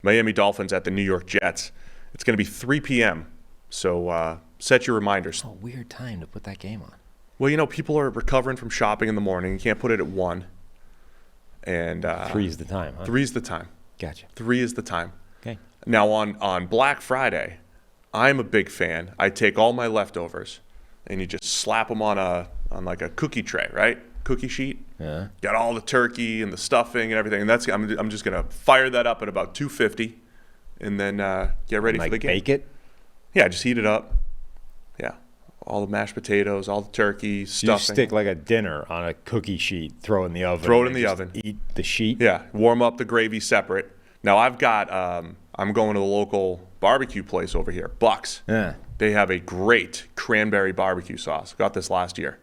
Miami Dolphins at the New York Jets. It's going to be 3 p.m., so set your reminders. Oh, weird time to put that game on. Well, people are recovering from shopping in the morning. You can't put it at 1. And 3 is the time, huh? 3 is the time. Gotcha. 3 is the time. Okay. Now, on Black Friday, I'm a big fan. I take all my leftovers, and you just slap them on like a cookie tray, right? Cookie sheet. Yeah. Got all the turkey and the stuffing and everything. And I'm just gonna fire that up at about 250, and then get ready for the game. Bake it? Yeah, just heat it up. Yeah, all the mashed potatoes, all the turkey, stuffing. You stick like a dinner on a cookie sheet, throw it in the oven. Throw it in the oven. Eat the sheet. Yeah, warm up the gravy separate. Now I've got. I'm going to the local barbecue place over here, Bucks. Yeah. They have a great cranberry barbecue sauce. Got this last year.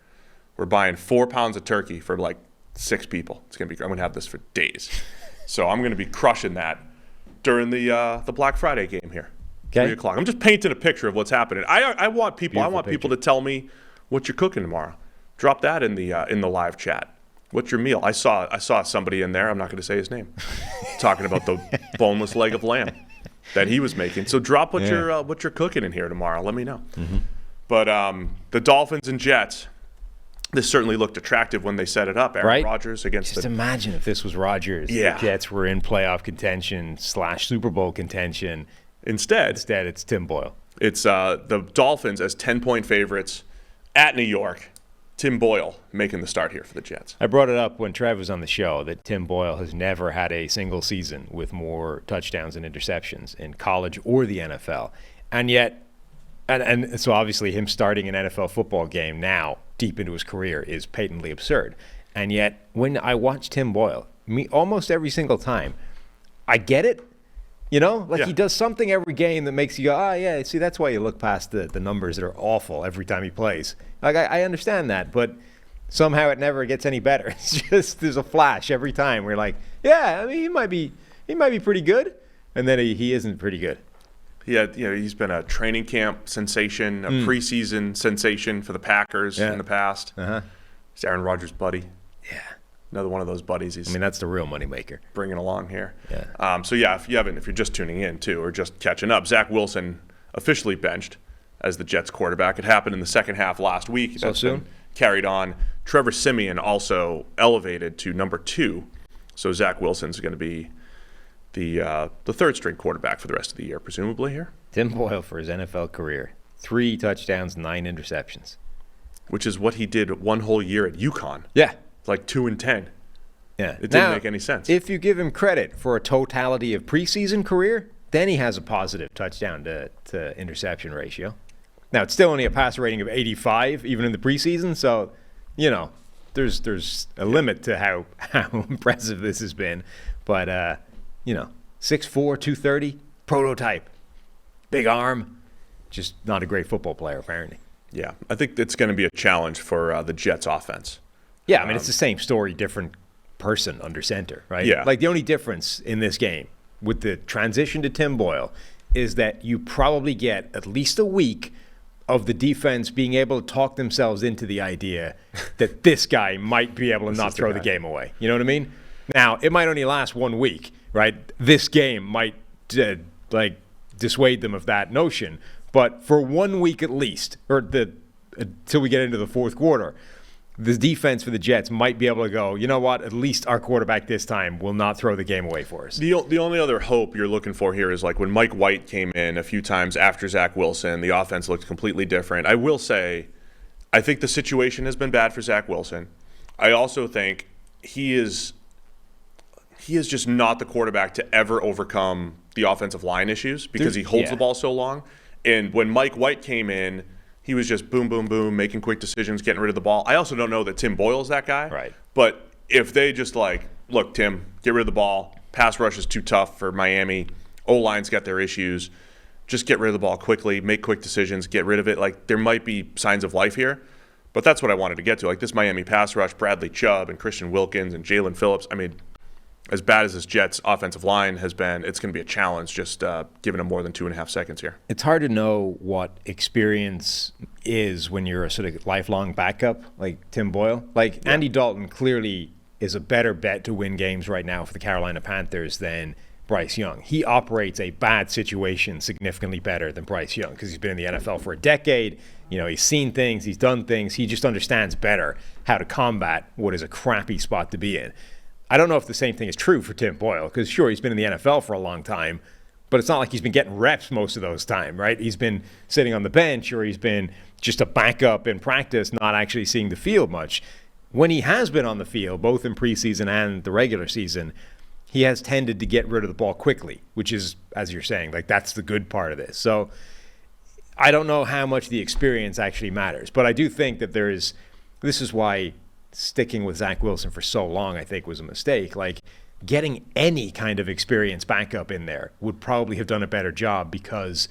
We're buying 4 pounds of turkey for like 6 people. I'm gonna have this for days. So I'm gonna be crushing that during the Black Friday game here. Okay. 3 o'clock. I'm just painting a picture of what's happening. I want people. Beautiful I want people to tell me what you're cooking tomorrow. Drop that in the live chat. What's your meal? I saw somebody in there. I'm not going to say his name. Talking about the boneless leg of lamb that he was making. So drop what you're cooking in here tomorrow. Let me know. Mm-hmm. But the Dolphins and Jets. This certainly looked attractive when they set it up. Aaron Rodgers against Just imagine if this was Rodgers. Yeah. The Jets were in playoff contention / Super Bowl contention. Instead, it's Tim Boyle. It's the Dolphins as 10-point favorites at New York. Tim Boyle making the start here for the Jets. I brought it up when Trev was on the show that Tim Boyle has never had a single season with more touchdowns and interceptions in college or the NFL. And yet, and so obviously him starting an NFL football game now, deep into his career, is patently absurd. And yet, when I watch Tim Boyle, almost every single time, I get it. He does something every game that makes you go, yeah, see, that's why you look past the numbers that are awful every time he plays. Like, I understand that, but somehow it never gets any better. It's just there's a flash every time. We're like, yeah, I mean, he might be pretty good, and then he isn't pretty good. Yeah, he's been a training camp sensation, a preseason sensation for the Packers in the past. Uh-huh. He's Aaron Rodgers' buddy. Yeah. Another one of those buddies he's that's the real moneymaker. Bringing along here. Yeah. So if you're just tuning in too, or just catching up, Zach Wilson officially benched as the Jets quarterback. It happened in the second half last week. So soon? Carried on. Trevor Siemian also elevated to number 2. So Zach Wilson's going to be the third string quarterback for the rest of the year, presumably here. Tim Boyle for his NFL career, 3 touchdowns, 9 interceptions. Which is what he did one whole year at UConn. Yeah. Like 2-10. Yeah. It didn't make any sense. If you give him credit for a totality of preseason career, then he has a positive touchdown to interception ratio. Now, it's still only a passer rating of 85, even in the preseason, so, there's a limit to how impressive this has been. But, 6'4", 230, prototype. Big arm, just not a great football player, apparently. Yeah, I think it's going to be a challenge for the Jets' offense. Yeah, I mean, it's the same story, different person under center, right? Yeah. Like, the only difference in this game with the transition to Tim Boyle is that you probably get at least a week of the defense being able to talk themselves into the idea that this guy might be able to not throw the game away. You know what I mean? Now, it might only last 1 week, right? This game might, dissuade them of that notion. But for 1 week at least, or until we get into the fourth quarter, the defense for the Jets might be able to go, you know what, at least our quarterback this time will not throw the game away for us. The only other hope you're looking for here is like when Mike White came in a few times after Zach Wilson, the offense looked completely different. I will say, I think the situation has been bad for Zach Wilson. I also think he is just not the quarterback to ever overcome the offensive line issues because he holds the ball so long. And when Mike White came in, he was just boom, boom, boom, making quick decisions, getting rid of the ball. I also don't know that Tim Boyle's that guy. Right. But if they just look, Tim, get rid of the ball. Pass rush is too tough for Miami. O-line's got their issues. Just get rid of the ball quickly, make quick decisions, get rid of it. Like, there might be signs of life here. But that's what I wanted to get to. Like, this Miami pass rush, Bradley Chubb and Christian Wilkins and Jalen Phillips. I mean, as bad as this Jets offensive line has been, it's going to be a challenge just giving them more than 2.5 seconds here. It's hard to know what experience is when you're a sort of lifelong backup like Tim Boyle. Like, Andy Dalton clearly is a better bet to win games right now for the Carolina Panthers than Bryce Young. He operates a bad situation significantly better than Bryce Young because he's been in the NFL for a decade. He's seen things, he's done things. He just understands better how to combat what is a crappy spot to be in. I don't know if the same thing is true for Tim Boyle because, sure, he's been in the NFL for a long time, but it's not like he's been getting reps most of those time, right? He's been sitting on the bench or he's been just a backup in practice, not actually seeing the field much. When he has been on the field, both in preseason and the regular season, he has tended to get rid of the ball quickly, which is, as you're saying, like that's the good part of this. So I don't know how much the experience actually matters, but I do think that this is why sticking with Zach Wilson for so long, I think, was a mistake. Like, getting any kind of experience backup in there would probably have done a better job because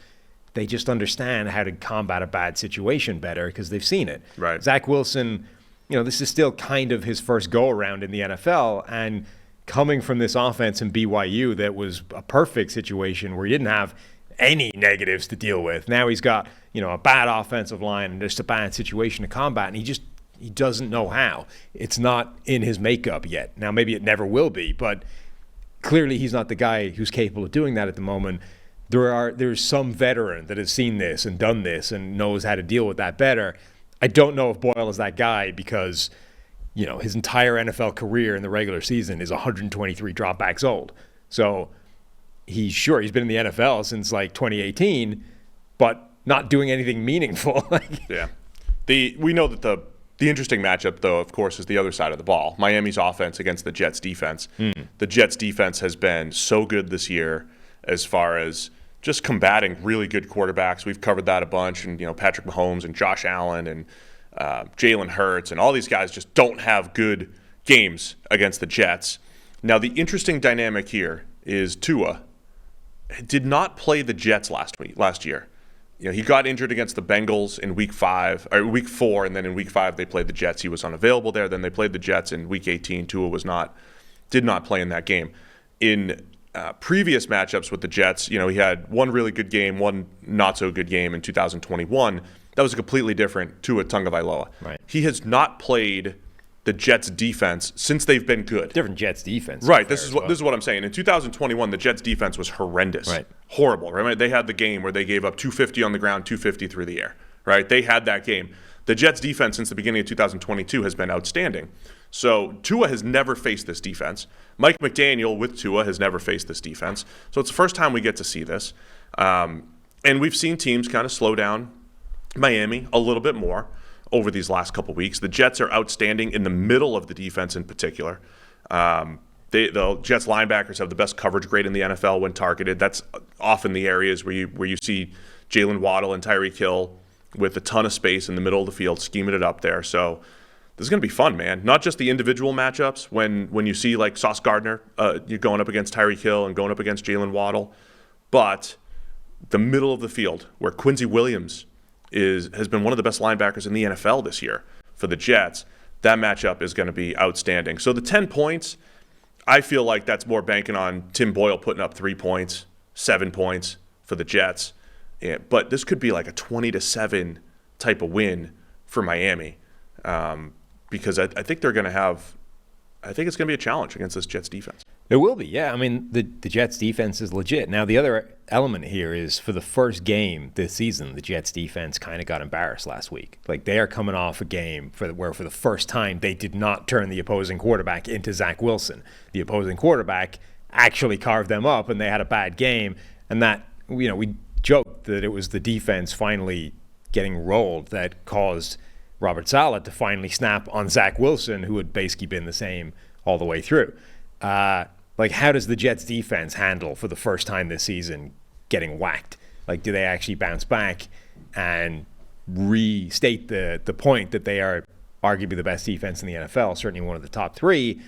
they just understand how to combat a bad situation better because they've seen it. Right. Zach Wilson, this is still kind of his first go-around in the NFL, and coming from this offense in BYU that was a perfect situation where he didn't have any negatives to deal with. Now he's got, a bad offensive line and just a bad situation to combat, and he doesn't know how. It's not in his makeup yet. Now, maybe it never will be, but clearly he's not the guy who's capable of doing that at the moment. There's some veteran that has seen this and done this and knows how to deal with that better. I don't know if Boyle is that guy because, his entire NFL career in the regular season is 123 dropbacks old. So he's been in the NFL since like 2018, but not doing anything meaningful. Yeah. We know that the interesting matchup, though, of course, is the other side of the ball. Miami's offense against the Jets' defense. The Jets' defense has been so good this year as far as just combating really good quarterbacks. We've covered that a bunch. And, Patrick Mahomes and Josh Allen and Jalen Hurts and all these guys just don't have good games against the Jets. Now, the interesting dynamic here is Tua did not play the Jets last year. He got injured against the Bengals in week 4, and then in week 5 they played the Jets. He was unavailable there. Then they played the Jets in week 18. Tua did not play in that game. In previous matchups with the Jets, he had one really good game, one not so good game in 2021. That was a completely different Tua Tagovailoa. Right. He has not played the Jets defense since they've been good. Different Jets defense. Right. This is what I'm saying. In 2021, the Jets defense was horrendous. Right. Horrible. Right. They had the game where they gave up 250 on the ground, 250 through the air. Right. They had that game. The Jets defense since the beginning of 2022 has been outstanding. So Tua has never faced this defense. Mike McDaniel with Tua has never faced this defense. So it's the first time we get to see this. And we've seen teams kind of slow down Miami a little bit more over these last couple weeks. The Jets are outstanding in the middle of the defense in particular. The Jets linebackers have the best coverage grade in the NFL when targeted. That's often the areas where you see Jalen Waddle and Tyreek Hill with a ton of space in the middle of the field, scheming it up there. So this is going to be fun, man. Not just the individual matchups when you see like Sauce Gardner you're going up against Tyreek Hill and going up against Jalen Waddle, but the middle of the field where Quincy Williams has been one of the best linebackers in the NFL this year for the Jets. That matchup is going to be outstanding. So the 10 points, I feel like that's more banking on Tim Boyle putting up 3 points, 7 points for the Jets. Yeah, but this could be like a 20-7 type of win for Miami because I think they're going to have – I think it's going to be a challenge against this Jets defense. It will be, yeah. I mean, the Jets defense is legit. Now, the other element here is for the first game this season, the Jets defense kind of got embarrassed last week. Like, they are coming off a game where for the first time they did not turn the opposing quarterback into Zach Wilson. The opposing quarterback actually carved them up, and they had a bad game. And that, we joked that it was the defense finally getting rolled that caused Robert Saleh to finally snap on Zach Wilson, who had basically been the same all the way through. How does the Jets defense handle for the first time this season getting whacked? Like, do they actually bounce back and restate the point that they are arguably the best defense in the NFL, certainly one of the top 3,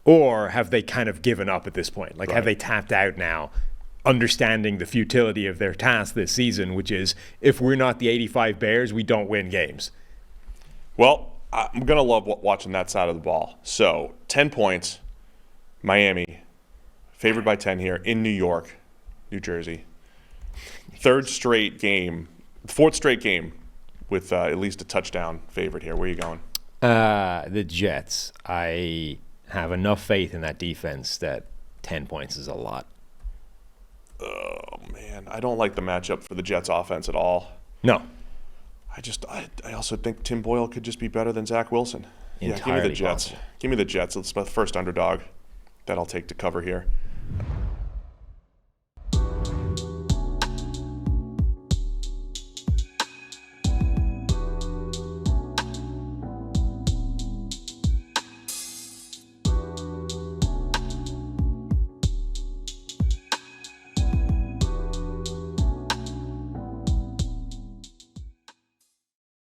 or have they kind of given up at this point? Like, have they tapped out now, understanding the futility of their task this season, which is if we're not the 85 Bears, we don't win games? Well, I'm going to love watching that side of the ball. So 10 points, Miami, favored by 10 here in New York, New Jersey. Fourth straight game with at least a touchdown favorite here. Where are you going? The Jets. I have enough faith in that defense that 10 points is a lot. man, I don't like the matchup for the Jets offense at all. No. I also think Tim Boyle could just be better than Zach Wilson. Yeah, give me Entirely the Jets. possible. Give me the Jets. It's my first underdog that I'll take to cover here.